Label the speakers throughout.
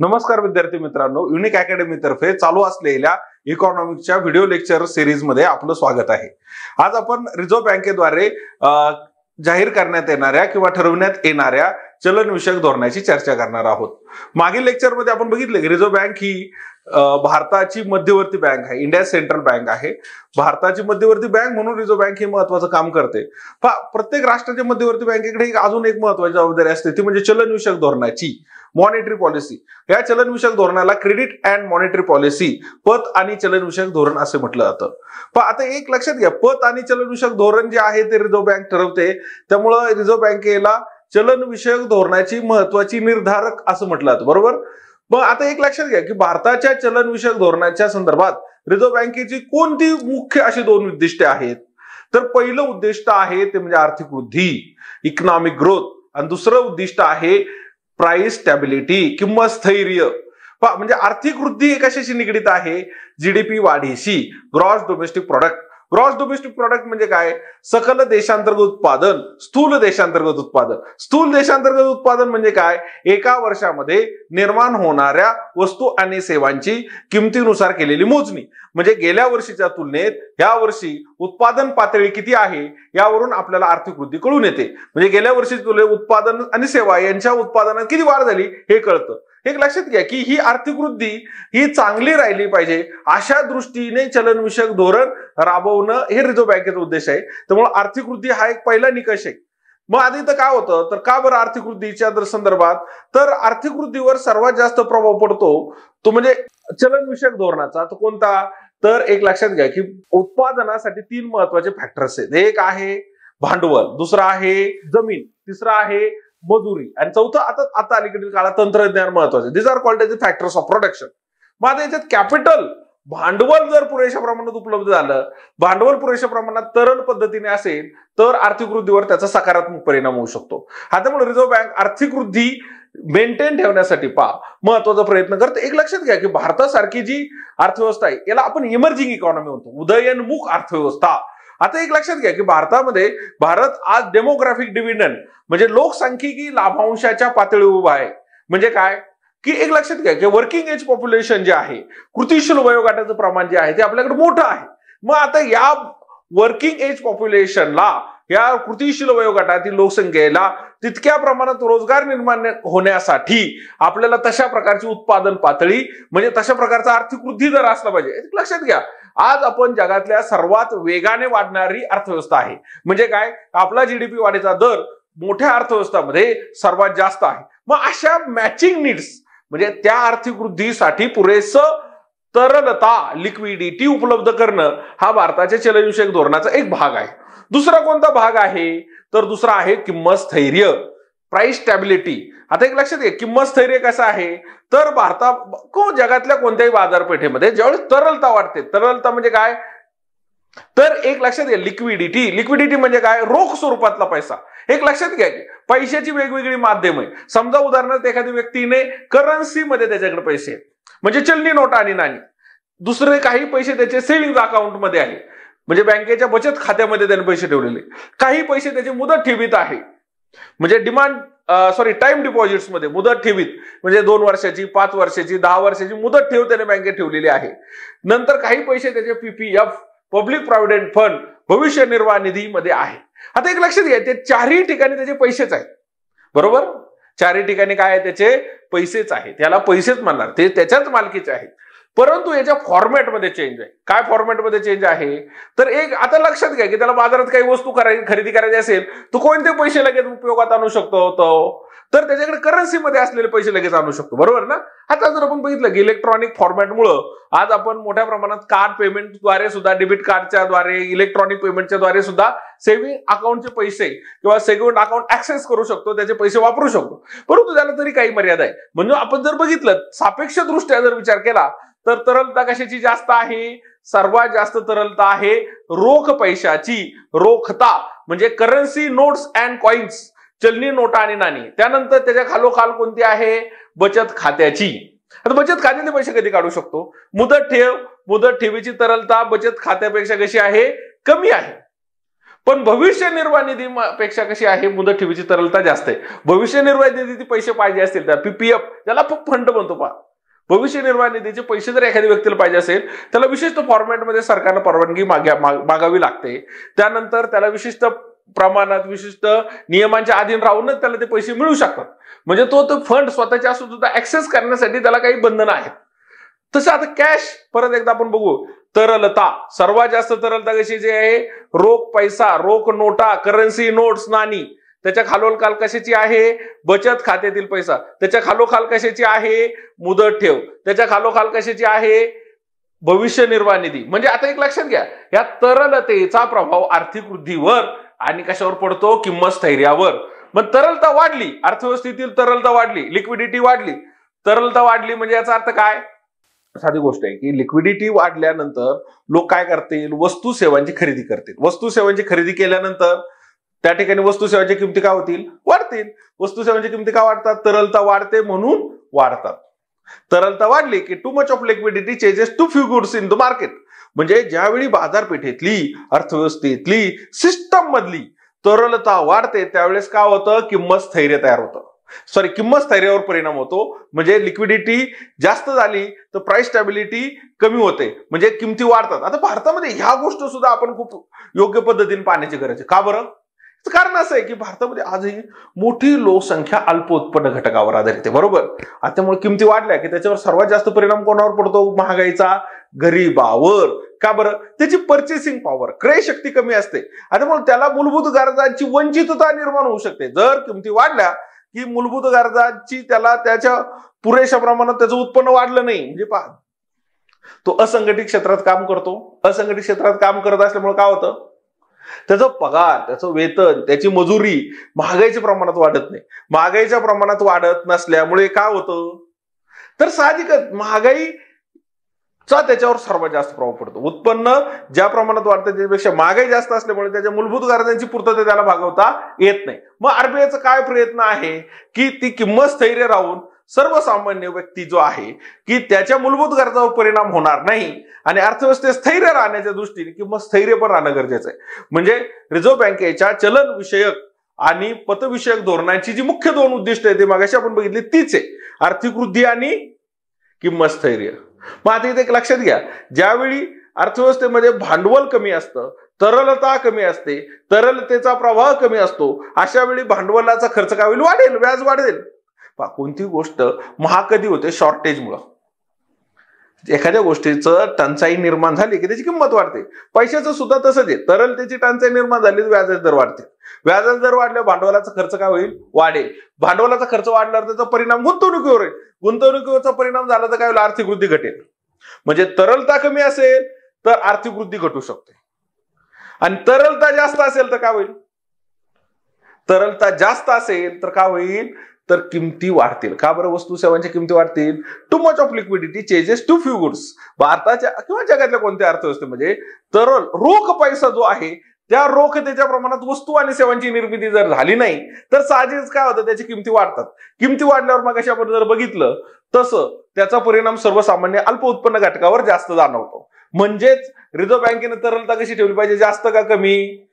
Speaker 1: नमस्कार विद्यार्थी मित्रांनो, युनिक अकॅडमी तर्फे चालू असलेल्या इकॉनॉमिक्सच्या व्हिडिओ लेक्चर सिरीज मध्ये आपलं स्वागत आहे। आज आपण रिझर्व्ह बँकेद्वारे जाहीर करण्यात येणाऱ्या किंवा ठरवण्यात येणाऱ्या चलनविषयक धोरणाची चर्चा करणार आहोत। मागील लेक्चर मध्ये आपण बघितले की रिझर्व्ह बँक ही भारताची मध्यवर्ती बँक आहे, इंडिया सेंट्रल बँक आहे। भारताची मध्यवर्ती बँक म्हणून रिझर्व्ह बँक हे महत्त्वाचं काम करते। प्रत्येक राष्ट्राच्या मध्यवर्ती बँकेकडे अजून एक महत्त्वाची जबाबदारी असते, ती म्हणजे चलनविषयक धोरणाची, मॉनिटरी पॉलिसी। या चलनविषयक धोरणाला क्रेडिट अँड मॉनिटरी पॉलिसी, पत आणि चलनविषयक धोरण असे म्हटलं जातं। पण आता एक लक्षात घ्या, पत आणि चलनविषयक धोरण जे आहे ते रिझर्व्ह बँक ठरवते, त्यामुळे रिझर्व्ह बँकेला चलनविषयक धोरणाची महत्त्वाची निर्धारक असं म्हटलं जातं, बरोबर। मग आता एक लक्षात घ्या की भारताच्या चलनविषयक धोरणाच्या संदर्भात रिझर्व्ह बँकेची कोणती मुख्य अशी दोन उद्दिष्टे आहेत, तर पहिलं उद्दिष्ट आहे ते म्हणजे आर्थिक वृद्धी, इकॉनॉमिक ग्रोथ, आणि दुसरं उद्दिष्ट आहे प्राइस स्टॅबिलिटी, किंमत स्थैर्य। म्हणजे आर्थिक वृद्धी कशाशी निगडित आहे? जीडीपी वाढीशी, gross domestic product. Gross domestic product म्हणजे काय? सकल देशांतर्गत उत्पादन, स्थूल देशांतर्गत उत्पादन। स्थूल देशांतर्गत उत्पादन म्हणजे काय? एका वर्षामध्ये निर्माण होणाऱ्या वस्तू आणि सेवांची किमतीनुसार केलेली मोजणी। म्हणजे गेल्या वर्षीच्या तुलनेत या वर्षी उत्पादन पातळी किती आहे यावरून आपल्याला आर्थिक वृद्धी कळून येते। म्हणजे गेल्या वर्षीच्या तुलनेत उत्पादन आणि सेवा यांच्या उत्पादनात किती वाढ झाली हे कळतं। एक लक्षात घ्या की ही आर्थिक वृद्धी ही चांगली राहिली पाहिजे, अशा दृष्टीने चलनविषयक धोरण राबवणं हे रिझर्व्ह बँकेचा उद्देश आहे। त्यामुळे आर्थिक वृद्धी हा एक पहिला निकष आहे। मग आधी तर काय होतं, तर का बरं आर्थिक वृद्धीच्या संदर्भात, तर आर्थिक वृद्धीवर सर्वात जास्त प्रभाव पडतो तो म्हणजे चलनविषयक धोरणाचा। तो कोणता? तर एक लक्षात घ्या की उत्पादनासाठी तीन महत्वाचे फॅक्टर्स आहेत। एक आहे भांडवल, दुसरा आहे जमीन, तिसरा आहे मजुरी, आणि चौथं आता अलीकडील काळात तंत्रज्ञान महत्वाचं। This are called as factors of production. मग आता याच्यात कॅपिटल, भांडवल जर पुरेशा प्रमाणात उपलब्ध झालं, भांडवल पुरेशा प्रमाणात तरल पद्धतीने असेल तर आर्थिक वृद्धीवर त्याचा सकारात्मक परिणाम होऊ शकतो। त्यामुळे रिझर्व्ह बँक आर्थिक वृद्धी मेंटेन ठेवण्यासाठी महत्वाचा प्रयत्न करते। एक लक्षात घ्या की भारतासारखी जी अर्थव्यवस्था आहे याला आपण इमर्जिंग इकॉनॉमी म्हणतो, उदयोन्मुख अर्थव्यवस्था। आता एक लक्षात घ्या की भारत आज डेमोग्राफिक डिव्हिडंड म्हणजे लोकसंख्यिकी लाभांशाच्या पातळीवर उभा आहे। म्हणजे काय की एक लक्षात घ्या की वर्किंग एज पॉप्युलेशन जे आहे, कृतिशील वयोगटाचं प्रमाण जे आहे ते आपल्याकडे मोठं आहे। मग आता या वर्किंग एज पॉप्युलेशनला, या कृतिशील वयोगटातील लोकसंख्येला तितक्या प्रमाणात रोजगार निर्माण होण्यासाठी आपल्याला तशा प्रकारची उत्पादन पातळी म्हणजे तशा प्रकारचा आर्थिक वृद्धी दर असला पाहिजे। लक्षात घ्या, आज आपण जगातल्या सर्वात वेगाने वाढणारी अर्थव्यवस्था आहे। म्हणजे काय, आपला जीडीपी वाढीचा दर मोठ्या अर्थव्यवस्थांमध्ये सर्वात जास्त आहे। मग अशा मॅचिंग नीड्स म्हणजे त्या आर्थिक वृद्धीसाठी पुरेसं तरलता, लिक्विडिटी उपलब्ध करणं हा भारताच्या चलनविषयक धोरणाचा एक भाग आहे। दुसरा कोणता भाग आहे, तर दुसरा आहे किंमत स्थैर्य, प्राइस स्टॅबिलिटी। आता एक लक्षात घ्या, किंमत स्थैर्य कसं आहे, तर जगातल्या कोणत्याही बाजारपेठेमध्ये ज्यावेळेस तरलता वाढते, तरलता म्हणजे काय, तर एक लक्षात घ्या लिक्विडिटी म्हणजे काय, रोख स्वरूपातला पैसा। एक लक्षात घ्या की पैशाची वेगवेगळी माध्यम आहे। समजा उदाहरणार्थ एखाद्या व्यक्तीने करन्सी मध्ये त्याच्याकडे पैसे म्हणजे चलनी नोट आणि नाणी, दुसरे काही पैसे त्याचे सेव्हिंग अकाउंट मध्ये आहे म्हणजे बँकेच्या बचत खात्यामध्ये त्याने पैसे ठेवलेले, काही पैसे त्याचे मुदत ठेवीत आहे म्हणजे टाइम डिपॉझिट्स मध्ये मुदत ठेवीत म्हणजे 2 वर्षाची, 5 वर्षाची, 10 वर्षाची मुदत ठेव त्याने बँकेत ठेवलेली आहे। नंतर काही पैसे त्याचे पीपीएफ, पब्लिक प्रॉव्हिडंट फंड, भविष्य निर्वाह निधी मध्ये आहे। आता एक लक्षात घ्या, ते चारही ठिकाणी त्याचे पैसेच आहेत, बरोबर। चारही ठिकाणी काय आहे, त्याचे पैसेच आहेत, त्याला पैसेच म्हणणार, ते त्याच्याच मालकीचे आहेत। परंतु याच्या फॉर्मॅटमध्ये चेंज आहे। काय फॉर्मॅटमध्ये चेंज आहे, तर एक आता लक्षात घ्या की त्याला बाजारात काही वस्तू खरेदी करायची असेल तर कोणते पैसे लगेच उपयोगात आणू शकतो, तर त्याच्याकडे करन्सीमध्ये असलेले पैसे लगेच आणू शकतो, बरोबर ना। आता जर आपण बघितलं की इलेक्ट्रॉनिक फॉर्मॅटमुळं आज आपण मोठ्या प्रमाणात कार्ड पेमेंटद्वारे सुद्धा, डेबिट कार्डच्या द्वारे, इलेक्ट्रॉनिक पेमेंटच्या द्वारे सुद्धा सेव्हिंग अकाउंटचे पैसे किंवा सेव्हिंग अकाउंट ऍक्सेस करू शकतो, त्याचे पैसे वापरू शकतो। परंतु त्याला तरी काही मर्यादा आहे। म्हणजे आपण जर बघितलं सापेक्ष दृष्ट्या जर विचार केला तर तरलता कशाची जास्त आहे, सर्वात जास्त तरलता आहे रोख पैशाची, रोखता म्हणजे करन्सी, नोट्स अँड कॉइन्स, चलनी नोटा आणि नाणी। त्यानंतर त्याच्या खालोखाल कोणती आहे, बचत खात्याची। आता बचत खात्याचे पैसे कधी काढू शकतो, मुदत ठेवीची तरलता बचत खात्यापेक्षा कशी आहे, कमी आहे। पण भविष्य निर्वाह निधी पेक्षा कशी आहे, मुदत ठेवीची तरलता जास्त आहे. भविष्य निर्वाह निधीचे पैसे पाहिजे असतील तर पीपीएफ, ज्याला फंड म्हणतो पहा, भविष्य निर्वाह निधीचे पैसे जर एखाद्या व्यक्तीला पाहिजे असेल त्याला विशिष्ट फॉर्मॅटमध्ये सरकारनं परवानगी मागावी लागते. त्यानंतर त्याला विशिष्ट प्रमाणात विशिष्ट नियमांच्या अधीन राहूनच त्याला ते पैसे मिळू शकतात. म्हणजे तो फंड स्वतःच्या सुद्धा ऍक्सेस करण्यासाठी त्याला काही बंधनं आहेत. तसं आता कॅश परत एकदा आपण बघू. तरलता, सर्वात जास्त तरलता कशाची आहे? रोख पैसा, रोख नोटा, करन्सी नोट्स, नाणी. त्याच्या खालोखाल कशाची आहे? बचत खात्यातील पैसा. त्याच्या खालोखाल कशाची आहे? मुदत ठेव. त्याच्या खालोखाल कशाची आहे? भविष्य निर्वाह निधी. म्हणजे आता एक लक्षात घ्या, या तरलतेचा प्रभाव आर्थिक वृद्धीवर आणि कशावर पडतो? किंमत स्थैर्यावर. मग तरलता वाढली, अर्थव्यवस्थेतील तरलता वाढली, लिक्विडिटी वाढली. तरलता वाढली म्हणजे याचा अर्थ काय? साधी गोष्ट आहे की लिक्विडिटी वाढल्यानंतर लोक काय करतील? वस्तू सेवांची खरेदी करतील. वस्तू सेवांची खरेदी केल्यानंतर त्या ठिकाणी वस्तू सेवांच्या किमती काय होतील? वाढतील. वस्तू सेवांच्या किमती का वाढतात? तरलता वाढते म्हणून वाढतात. तरलता वाढली की too much of liquidity changes too few goods in the market. म्हणजे ज्यावेळी बाजारपेठेतली, अर्थव्यवस्थेतली, सिस्टम मधली तरलता वाढते त्यावेळेस काय होतं? किंमत स्थैर्य तयार होतं. किंमत स्थैर्यावर परिणाम होतो. म्हणजे लिक्विडिटी जास्त झाली तर प्राइस स्टॅबिलिटी कमी होते, म्हणजे किमती वाढतात. आता भारतामध्ये ह्या गोष्ट सुद्धा आपण खूप योग्य पद्धतीने पाहण्याची गरज आहे. का बरं? कारण असं आहे की भारतामध्ये आजही मोठी लोकसंख्या अल्प उत्पन्न घटकावर आधारित आहे, बरोबर. आता त्यामुळे किमती वाढल्या की त्याच्यावर सर्वात जास्त परिणाम कोणावर पडतो? महागाईचा, गरीबावर. का बरं? त्याची पर्चेसिंग पॉवर, क्रय शक्ती कमी असते. त्यामुळे त्याला मूलभूत गरजांची वंचितता निर्माण होऊ शकते. जर किमती वाढल्या की मूलभूत गरजांची त्याला त्याच्या पुरेशा प्रमाणात त्याचं उत्पन्न वाढलं नाही, म्हणजे पहा, तो असंघटित क्षेत्रात काम करतो. असंघटित क्षेत्रात काम करत असल्यामुळे काय होतं? त्याचा पगार, त्याचं वेतन, त्याची मजुरी महागाईच्या प्रमाणात वाढत नाही. महागाईच्या प्रमाणात वाढत नसल्यामुळे काय होतं? तर साहजिकच महागाईचा त्याच्यावर सर्वात जास्त प्रभाव पडतो. उत्पन्न ज्या प्रमाणात वाढतं त्याच्यापेक्षा महागाई जास्त असल्यामुळे त्याच्या मूलभूत गरजांची पूर्तता त्याला भागवता येत नाही. मग आरबीआयचा काय प्रयत्न आहे की ती किंमत स्थैर्य राहून सर्वसामान्य व्यक्ती जो आहे की त्याच्या मूलभूत गरजावर परिणाम होणार नाही आणि अर्थव्यवस्थेत स्थैर्य राहण्याच्या दृष्टीने किंमत स्थैर्य पण राहणं गरजेचं आहे. म्हणजे रिझर्व्ह बँकेच्या चलन विषयक आणि पतविषयक धोरणाची जी मुख्य दोन उद्दिष्ट आहेत ते मागाशी आपण बघितली तीच आहे, आर्थिक वृद्धी आणि किंमत स्थैर्य. मग आता इथे एक लक्षात घ्या, ज्यावेळी अर्थव्यवस्थेमध्ये भांडवल कमी असतं, तरलता कमी असते, तरलतेचा प्रवाह कमी असतो, अशा वेळी भांडवलाचा खर्च काय होईल? वाढेल, व्याज वाढेल. कोणती गोष्ट महाग कधी होते? शॉर्टेजमुळे. एखाद्या गोष्टीचं टंचाई निर्माण झाली की त्याची किंमत वाढते. पैशाचं सुद्धा तसंच आहे. तरलतेची टंचाई निर्माण झाली तर व्याजाचे दर वाढते. व्याजाचे दर वाढले, भांडवलाचा खर्च काय होईल? वाढेल. भांडवलाचा खर्च वाढल्यावर त्याचा परिणाम गुंतवणुकीवर होईल. गुंतवणुकीवरचा परिणाम झाला तर काय होईल? आर्थिक वृद्धी घटेल. म्हणजे तरलता कमी असेल तर आर्थिक वृद्धी घटू शकते आणि तरलता जास्त असेल तर काय होईल? तरलता जास्त असेल तर काय होईल? तर किमती वाढतील. का बरं वस्तू सेवांच्या किमती वाढतील? Too much of liquidity changes too few goods. भारताच्या किंवा जगातल्या कोणत्या अर्थव्यवस्थेमध्ये तरल रोख पैसा जो आहे त्या रोखतेच्या प्रमाणात वस्तू आणि सेवांची निर्मिती जर झाली नाही तर साहजिकच काय होतं? त्याची किमती वाढतात. किमती वाढल्यावर मग अशा आपण जर बघितलं तसं त्याचा परिणाम सर्वसामान्य अल्प उत्पन्न घटकावर जास्त जाणवतो. म्हणजेच रिझर्व्ह बँकेने तरलता कशी ठेवली पाहिजे? जास्त का कमी?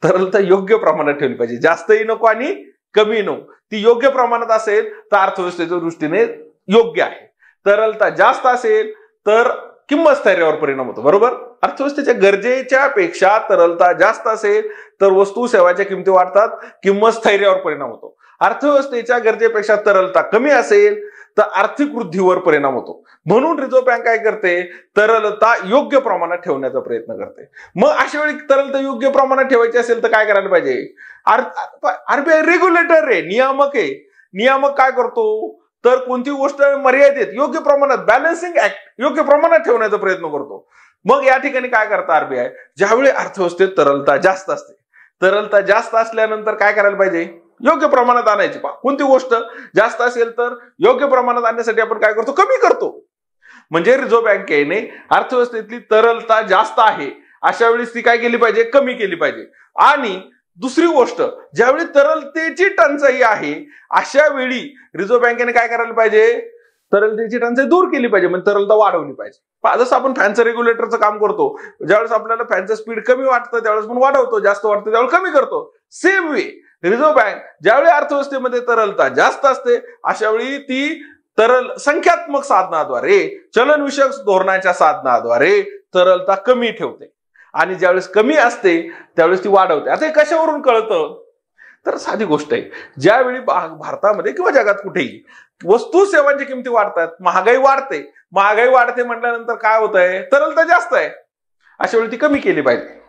Speaker 1: तरलता योग्य प्रमाणात ठेवली पाहिजे. जास्तही नको आणि कमी नको. ती योग्य प्रमाणात असेल तर अर्थव्यवस्थेच्या दृष्टीने योग्य आहे. तरलता जास्त असेल तर किंमत स्थैर्यावर परिणाम होतो, बरोबर. अर्थव्यवस्थेच्या गरजेच्या पेक्षा तरलता जास्त असेल तर वस्तू सेवाच्या किमती वाढतात, किंमत स्थैर्यावर परिणाम होतो. अर्थव्यवस्थेच्या गरजेपेक्षा तरलता कमी असेल तर आर्थिक वृद्धीवर परिणाम होतो. म्हणून रिझर्व्ह बँक काय करते? तरलता योग्य प्रमाणात ठेवण्याचा प्रयत्न करते. मग अशा वेळी तरलता योग्य प्रमाणात ठेवायची असेल तर काय करायला पाहिजे? आरबीआय रेग्युलेटर आहे, नियामक आहे. नियामक काय करतो? तर कोणती गोष्ट मर्यादित योग्य प्रमाणात, बॅलन्सिंग ऍक्ट, योग्य प्रमाणात ठेवण्याचा प्रयत्न करतो. मग या ठिकाणी काय करतं आरबीआय? ज्यावेळी अर्थव्यवस्थेत तरलता जास्त असते, तरलता जास्त असल्यानंतर काय करायला पाहिजे? योग्य प्रमाणात आणायची. कोणती गोष्ट जास्त असेल तर योग्य प्रमाणात आणण्यासाठी आपण काय करतो? कमी करतो. म्हणजे रिझर्व्ह बँकेने अर्थव्यवस्थेतली तरलता जास्त आहे अशा वेळेस ती काय केली पाहिजे? कमी केली पाहिजे. आणि दुसरी गोष्ट, ज्यावेळी तरलतेची टंचाई आहे अशा वेळी रिझर्व्ह बँकेने काय करायला पाहिजे? तरलतेची टंचाई दूर केली पाहिजे, म्हणजे तरलता वाढवली पाहिजे. जसं आपण फॅनचं रेग्युलेटरचं काम करतो, ज्यावेळेस आपल्याला फॅनचं स्पीड कमी वाटतं त्यावेळेस आपण वाढवतो, जास्त वाटतं त्यावेळेस कमी करतो. सेम वे रिझर्व्ह बँक ज्यावेळी अर्थव्यवस्थेमध्ये तरलता जास्त असते अशा वेळी ती संख्यात्मक साधनाद्वारे, चलनविषयक धोरणाच्या साधनाद्वारे तरलता कमी ठेवते आणि ज्यावेळेस कमी असते त्यावेळेस ती वाढवते. आता हे कशावरून कळतं? तर साधी गोष्ट आहे, ज्यावेळी भारतामध्ये किंवा जगात कुठेही वस्तू सेवांची किमती वाढतात, महागाई वाढते म्हटल्यानंतर काय होत आहे? तरलता जास्त आहे. अशा वेळी ती कमी केली पाहिजे.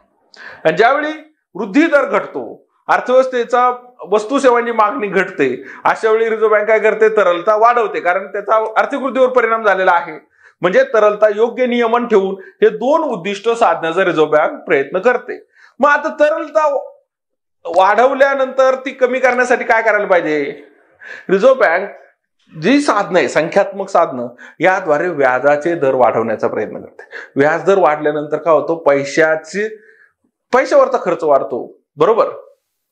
Speaker 1: आणि ज्यावेळी वृद्धी दर घटतो, अर्थव्यवस्थेचा वस्तू सेवांची मागणी घटते, अशा वेळी रिझर्व्ह बँक काय करते? तरलता वाढवते, कारण त्याचा आर्थिक वृद्धीवर परिणाम झालेला आहे. म्हणजे तरलता योग्य नियमन ठेवून हे दोन उद्दिष्ट साधण्याचा रिझर्व्ह बँक प्रयत्न करते. मग आता तरलता वाढवल्यानंतर ती कमी करण्यासाठी काय करायला पाहिजे? रिझर्व्ह बँक जी साधनं आहे, संख्यात्मक साधनं, याद्वारे व्याजाचे दर वाढवण्याचा प्रयत्न करते. व्याज दर वाढल्यानंतर काय होतं? पैशावरचा खर्च वाढतो, बरोबर?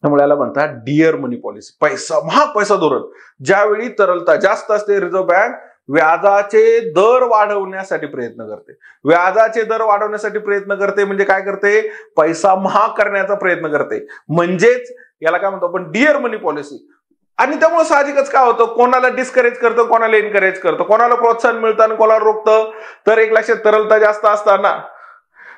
Speaker 1: त्यामुळे याला म्हणतात डिअर मनी पॉलिसी, महाग पैसा धोरण. ज्यावेळी तरलता जास्त असते रिझर्व्ह बँक व्याजाचे दर वाढवण्यासाठी प्रयत्न करते. व्याजाचे दर वाढवण्यासाठी प्रयत्न करते म्हणजे काय करते? पैसा महाग करण्याचा प्रयत्न करते. म्हणजेच याला काय म्हणतो आपण? डिअर मनी पॉलिसी. आणि त्यामुळे साहजिकच काय होतं? कोणाला डिस्करेज करतं, कोणाला एनकरेज करतं, कोणाला प्रोत्साहन मिळतं आणि कोणाला रोखतं. तर एक लक्षात, तरलता जास्त असताना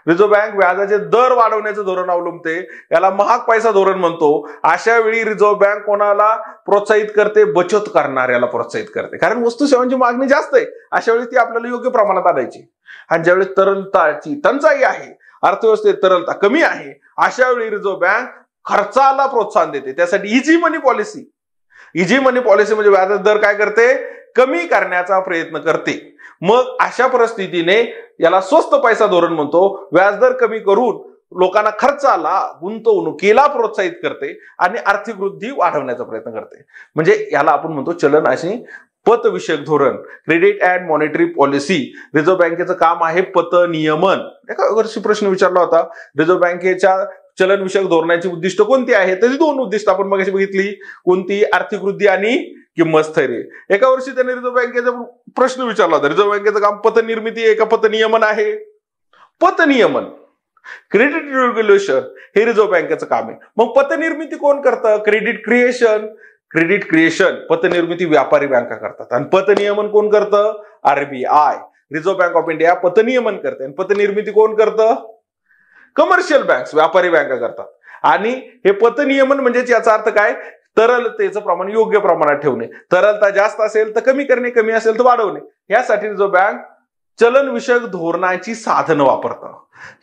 Speaker 1: रिझर्व्ह बँक व्याजाचे दर वाढवण्याचं धोरण अवलंबते, याला महाग पैसा धोरण म्हणतो. अशा वेळी रिझर्व्ह बँक कोणाला प्रोत्साहित करते? बचत करणाऱ्याला प्रोत्साहित करते, कारण वस्तू सेवांची मागणी जास्त आहे. अशा वेळी ती आपल्याला योग्य प्रमाणात आणायची. आणि ज्यावेळी तरलताची टंचाई आहे, अर्थव्यवस्थेत तरलता कमी आहे, अशा वेळी रिझर्व्ह बँक खर्चाला प्रोत्साहन देते. त्यासाठी इझी मनी पॉलिसी म्हणजे व्याजाचा दर काय करते? कमी करण्याचा प्रयत्न करते. मग अशा परिस्थितीने याला स्वस्त पैसा धोरण म्हणतो. व्याजदर कमी करून लोकांना खर्चाला, गुंतवणुकीला प्रोत्साहित करते आणि आर्थिक वृद्धी वाढवण्याचा प्रयत्न करते. म्हणजे याला आपण म्हणतो चलन आणि पतविषयक धोरण, credit and monetary policy. Reserve बँकेचं काम आहे पतनियमन. एका वर्षी प्रश्न विचारला होता, रिझर्व्ह बँकेच्या चलनविषयक धोरणाची उद्दिष्ट कोणती आहे? तर दोन उद्दिष्ट आपण मगाशी बघितली. कोणती? आर्थिक वृद्धी आणि किंमत स्थैर्य. एका वर्षी त्याने रिझर्व्ह बँकेचा प्रश्न विचारला होता, रिझर्व्ह बँकेचं काम पतनिर्मिती आहे का पतनियमन आहे? पतनियमन, क्रेडिट रेग्युलेशन हे रिझर्व्ह बँकेचं काम आहे. मग पतनिर्मिती कोण करतं? क्रेडिट क्रिएशन पतनिर्मिती व्यापारी बँका करतात. आणि पतनियमन कोण करतं? RBI, reserve bank of India पतनियमन करते. आणि पतनिर्मिती कोण करतं? कमर्शियल बँक्स, व्यापारी बँका करतात. आणि हे पतनियमन म्हणजे याचा अर्थ काय? तरलतेचं प्रमाण योग्य प्रमाणात ठेवणे. तरलता जास्त असेल तर कमी करणे, कमी असेल तर वाढवणे. यासाठी रिझर्व्ह बँक चलन विषयक धोरणाची साधनं वापरतं.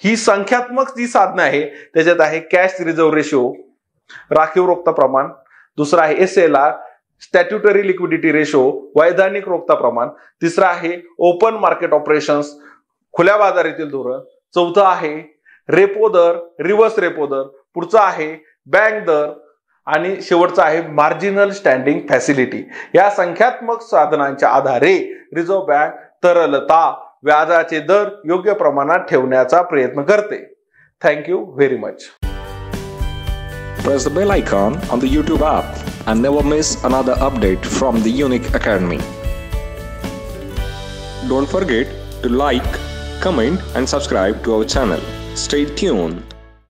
Speaker 1: ही संख्यात्मक जी साधनं आहे त्याच्यात आहे कॅश रिझर्व्ह रेशो, राखीव रोखता प्रमाण. दुसरा आहे SLR, स्टॅट्युटरी लिक्विडिटी रेशो, वैधानिक रोखता प्रमाण. तिसरा आहे ओपन मार्केट ऑपरेशन्स, खुल्या बाजारातील धोरण. चौथा आहे रेपो दर, रिव्हर्स रेपो दर. पुढचा आहे बँक दर. आणि शेवटचा आहे मार्जिनल स्टँडिंग फॅसिलिटी. या संख्यात्मक साधनांच्या आधारे रिझर्व्ह बँक तरलता, व्याजाचे दर योग्य प्रमाणात ठेवण्याचा प्रयत्न करते. Thank you very much.
Speaker 2: Press the bell icon on the YouTube app and never miss another update from the Unique Academy. Don't forget to like, comment and subscribe to our channel. Stay tuned.